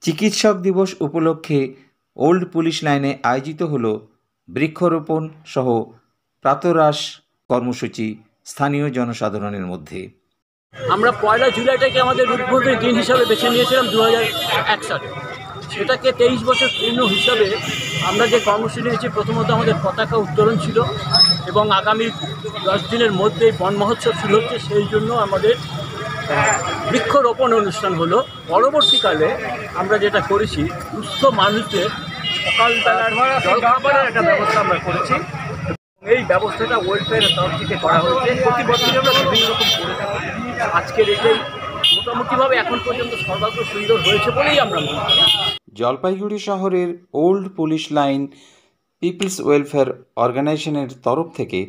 চিকিৎসক দিবস উপলক্ষে ওল্ড পুলিশ লাইনে আয়োজিত হল বৃক্ষরোপণ সহ প্রাতরাশ কর্মসূচি স্থানীয় জনসাধারণের মধ্যে। আমরা 1 জুলাইটাকে আমাদের উদ্বোধনের দিন হিসাবে বেছে নিয়েছিলাম 2001 সালে। সেটাকে 23 বছর পূর্ণ হিসাবে আমরা যে কর্মসূচি নিয়েছি, প্রথমত আমাদের পতাকা উত্তোলন ছিল এবং আগামী 10 দিনের মধ্যেই বন মহোৎসব শুরু হচ্ছে, সেই জন্য আমাদের বৃক্ষরোপণ অনুষ্ঠান হলো। পরবর্তীকালে আমরা যেটা করেছি, সুস্থ মানুষদের সকালবেলার জলখাবারের একটা ব্যবস্থা আমরা করেছি। এই ব্যবস্থাটা ওয়েলফেয়ারের তরফ থেকে করা হয়েছে। প্রতি বছরই আমরা বিভিন্ন রকম করে থাকি। আজকের এটাই মোটামুটিভাবে এখন পর্যন্ত সর্বাগ্র সুন্দর হয়েছে বলেই আমরা মনে করি। জলপাইগুড়ি শহরের old police line peoples welfare অর্গানাইজেশনের তরফ থেকে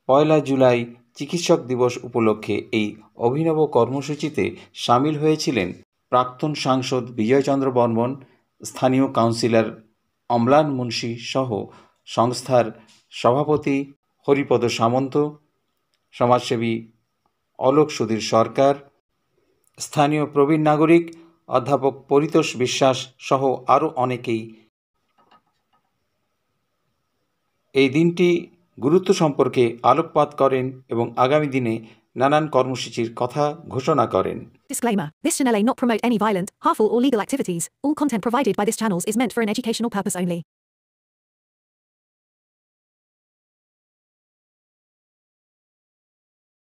1 জুলাই চিকিৎসক দিবস উপলক্ষে এই অভিনব কর্মসূচিতে সামিল হয়েছিলেন প্রাক্তন সাংসদ বিজয়চন্দ্র বর্মন, স্থানীয় কাউন্সিলর অম্লান মুন্সি সহ সংস্থার সভাপতি হরিপদ সামন্ত, সমাজসেবী অলোক সুধীর সরকার, স্থানীয় প্রবীণ নাগরিক অধ্যাপক পরিতোষ বিশ্বাস সহ আরও অনেকেই। এই দিনটি গুরুত্ব সম্পর্কে আলোকপাত করেন এবং আগামী দিনে নানান কর্মসূচির কথা ঘোষণা করেন। Disclaimer. This channel may not promote any violent, harmful or legal activities. All content provided by this channel is meant for an educational purpose only.